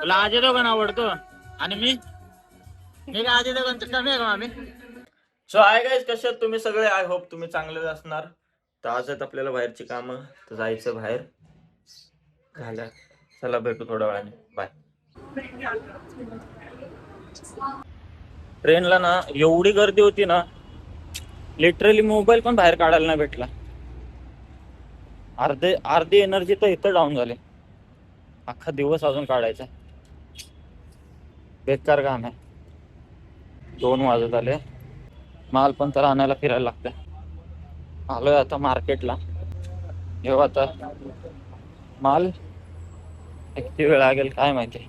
तुला अजय देवगण आवडतो आणि मी काय अजय देवगणचं कमी आहे का आम्ही. सो हाय गाईज, कसे आहेत तुम्ही सगळे. आय होप तुम्ही चांगलेच असणार. तर आज आहेत आपल्याला बाहेरची कामं, तर जायचं बाहेर. झालं, चला भेटू थोड्या वेळाने. बाय. ट्रेनला ना एवढी गर्दी होती ना, लिटरली मोबाईल पण बाहेर काढायला नाही भेटला. अर्धी एनर्जी तर इथं डाऊन झाली. अख्खा दिवस अजून काढायचा, बेकार काम आहे. 2 वाजत आले. माल पण तर आणायला फिरायला लागतं. आलोय आता मार्केटला. घेऊ आता माल. किती वेळ लागेल काय माहिती.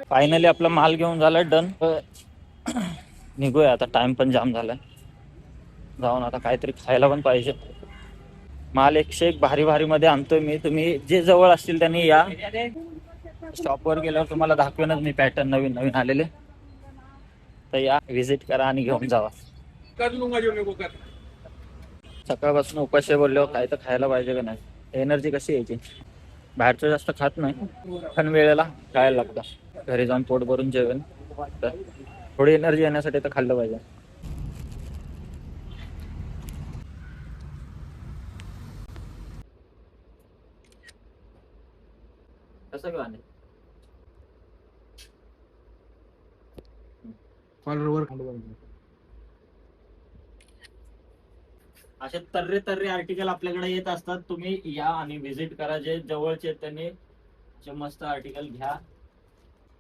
फायनली आपला माल घेऊन झालाय डन. निघूया आता, टाइम पण जाम झालाय. जाऊन आता काहीतरी खायला पण पाहिजे. माल 101 भारी भारी मध्ये आणतोय मी. तुम्ही जे जवळ असतील त्यांनी या. शॉपवर गेल्यावर तुम्हाला दाखवेनच मी पॅटर्न नवीन नवीन आलेले. तर या, व्हिजिट करा आणि घेऊन जावा. सकाळपासून उपाशी बोललो, काय तर खायला पाहिजे का नाही. एनर्जी कशी यायची. बाहेरचं जास्त खात नाही, पण वेळेला खायला लागतं. घरी जाऊन पोट भरून जेवेन, तर थोडी एनर्जी येण्यासाठी तर खाल्लं पाहिजे. कसं गाणे असे तर्रे आर्टिकल आपल्याकडे येत असतात. तुम्ही या आणि व्हिजिट करा. जे जवळचे त्यांनी असे मस्त आर्टिकल घ्या.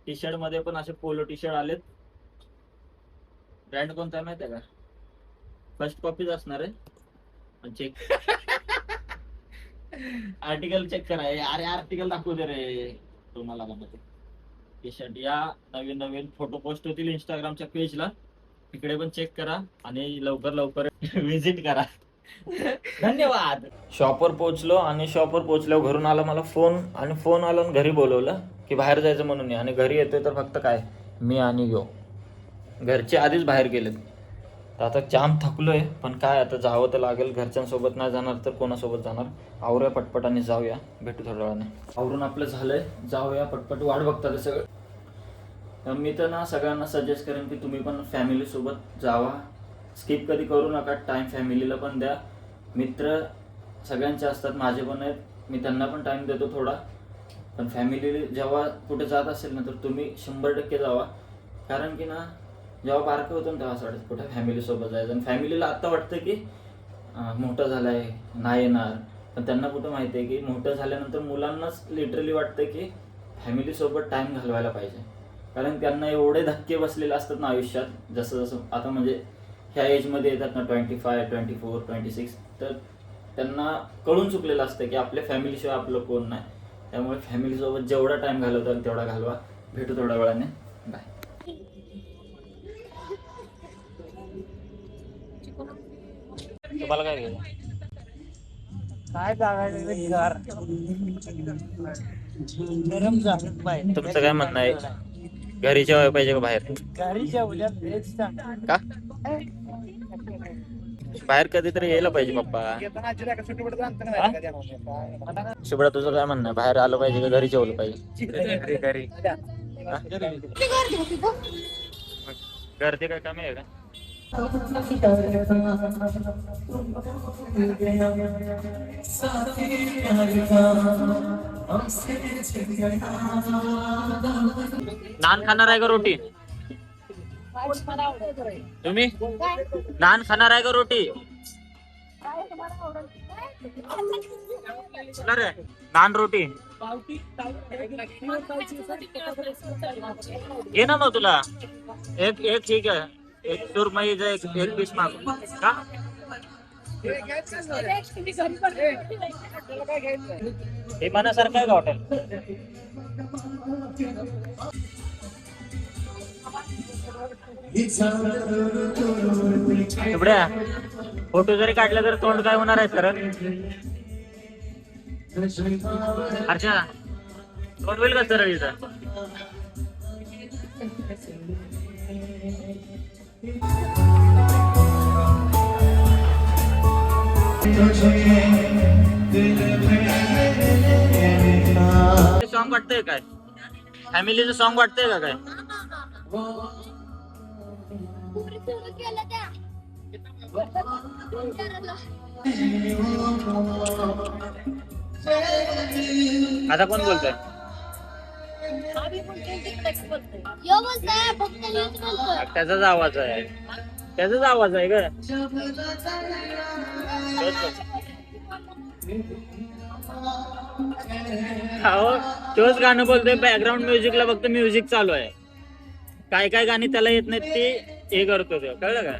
टी शर्ट मध्ये पण असे पोलो टी शर्ट आलेत. ब्रँड कोणता आहे माहिती आहे का? फर्स्ट कॉपीच असणार आहे. चेक आर्टिकल चेक करा. अरे आर्टिकल दाखवू दे रे तुम्हाला. टी शर्ट या, नवीन नवीन फोटो पोस्ट होतील इंस्टाग्रामच्या पेजला. तिकडे पण चेक करा आणि लवकर व्हिजिट करा. धन्यवाद. शॉपवर पोहोचलो आणि शॉपवर पोहोचल्यावर घरून आला मला फोन, आणि फोन आला घरी बोलवलं की बाहेर जायचं म्हणून. आणि घरी येतोय तर फक्त काय, मी आणि यो. घरचे आधीच बाहेर गेलेत. तर आता जाम थकलोय, पण काय आता जावं तर लागेल. घरच्यांसोबत नाही जाणार तर कोणासोबत जाणार. आवरूया पटपट आणि जाऊया. भेटू थोड्या वेळाने. आवरून आपलं झालंय, जाऊया पटपट. वाट बघतात सगळं. तर मी तर ना सगळ्यांना सजेस्ट करेन की तुम्ही पण फॅमिलीसोबत जावा. स्किप कधी करू नका. टाइम फॅमिलीला पण द्या. मित्र सगळ्यांचे असतात, माझे पण आहेत. मी त्यांना पण टाइम देतो थोडा. पण फॅमिली जेव्हा कुठे जात असेल ना, तर तुम्ही 100% जावा. कारण की ना, जेव्हा बारकं होतं ना तेव्हा असं वाटतं कुठे फॅमिलीसोबत जायचं. आणि फॅमिलीला आत्ता वाटतं की मोठं झालंय नाही येणार. पण त्यांना कुठं माहिती आहे की मोठं झाल्यानंतर मुलांनाच लिटरली वाटतं की फॅमिलीसोबत टाइम घालवायला पाहिजे. कारण त्यांना एवढे धक्के बसलेले असतात ना आयुष्यात. जसं जसं आता म्हणजे ह्या एजमध्ये येतात ना, 25, 24, 26, तर त्यांना कळून चुकलेलं असतं की आपल्या फॅमिलीशिवाय आपलं कोण नाही. त्यामुळे फॅमिलीसोबत जेवढा टाइम घालवता तेवढा घालवा. भेटू थोड्या वेळाने. बाय. तुम्हाला काय घ्यायचं? तुमचं काय म्हणणं आहे? घरी जेवायला पाहिजे का बाहेर? का बाहेर कधीतरी यायला पाहिजे पप्पा. शिबडा, तुझं काय म्हणणं आहे? बाहेर आलं पाहिजे का घरी जेवलं पाहिजे? गर्दी काय कमी आहे का? नान खाणार आहे का रोटी? तुम्ही नान खाणार आहे का रोटी? नान रोटी घे ना मग. तुला एक ठीक आहे. एक सुरमईचा एक पीस माग का? हे मनासारखं आहे का हॉटेल? एवढ्या फोटो जरी काढला तर तोंड काय होणार आहे सर? अच्छा, तोंड होईल का सरळ इथं? सॉन्ग वाटतंय काय? फॅमिलीचं सॉन्ग वाटतंय का काय? आता कोण बोलतोय? त्याचाच आवाज आहे, त्याचाच आवाज आहे का? हो, तोच गाणं बोलतोय. बॅकग्राऊंड म्युझिकला फक्त म्युझिक चालू आहे. काय काय गाणी त्याला येत नाहीत ते हे करतो तो, कळलं का?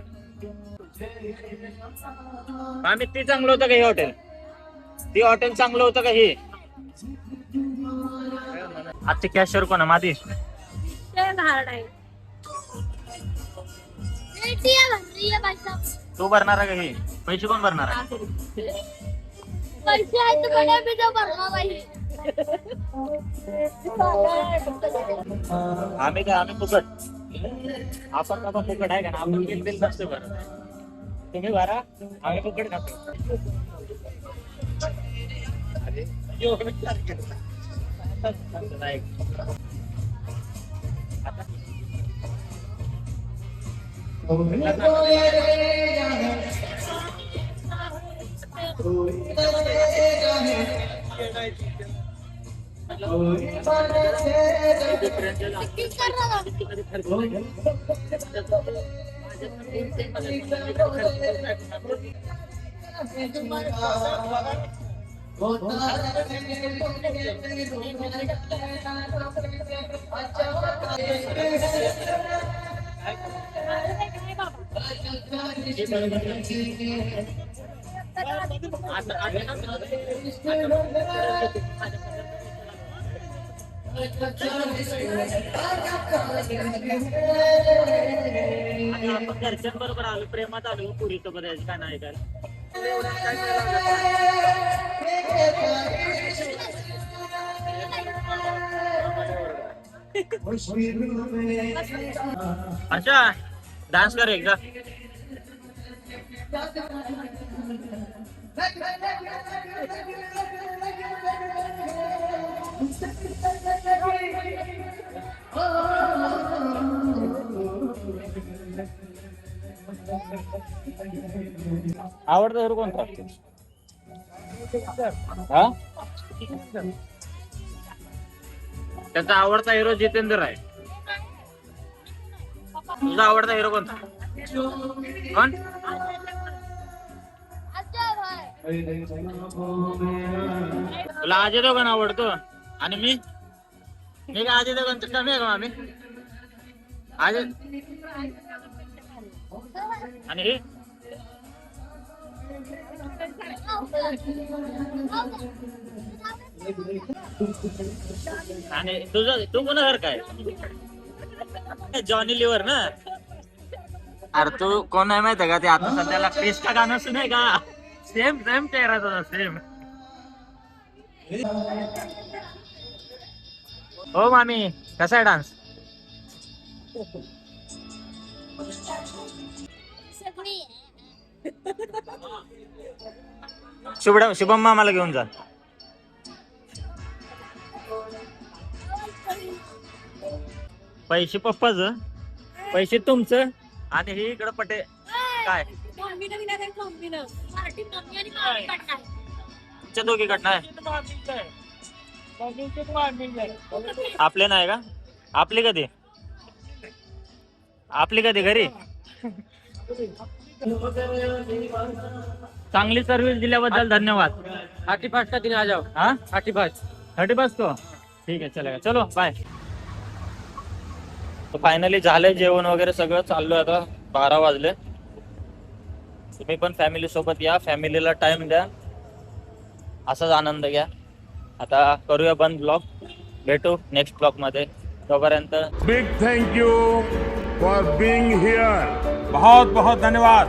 आम्ही ती चांगलं होतं का हे हॉटेल? ती हॉटेल चांगलं होतं का हे? आता कॅशियर कोण मादी? तू भरणार का हे? पैसे कोण भरणार? आम्ही काय, आम्ही फुकट. आपण का फुकट आहे का ना? आपण बिल नसतो भरत. तुम्ही भरा, आम्ही फुकट खातो. घरच्यांबरोबर आलो, प्रेमात आलो, पुरी सोबत यायचं काय नाही काय. अच्छा, डान्स कर एकदा. आवडता हिरो कोणता? हा, त्याचा आवडता हिरो जितेंद्र आहे. तुझा आवडता हिरो कोणता? कोण? तुला अजय देवगण आवडतो आणि मी काय अजय देवगणचं कमी आहे का? आम्ही अजय आणि हे आणि तुझं, तू कोणासारखा आहे? जॉनी लिव्हर ना? अरे तू कोण आहे माहिती का? ते आता सध्याला क्रिश का गाणं सुने का? सेम सेम चेहरा तुझा, सेम. हो मामी, कसा आहे डान्स? शुभम मामाला घेऊन जा. पैसे पप्पाच, पैसे तुमचं आणि हे इकडं पटे काय तुमच्या दोघी कडनं? आपले नाही का? आपली कधी? आपली कधी घरी? चांगली सर्व्हिस दिल्याबद्दल धन्यवाद. 35 का दिन आ जाओ. हाँ 35 को ठीक आहे, चलेगा. चलो बाय. फायनली झालंय जेवण वगैरे सगळं. चाललोय आता, 12 वाजले. तुम्ही पण फॅमिली सोबत या, फॅमिलीला टाइम द्या, असाच आनंद घ्या. आता करूया बंद ब्लॉग. भेटू नेक्स्ट ब्लॉग मध्ये. तोपर्यंत big thank you for being here. बहुत बहुत धन्यवाद.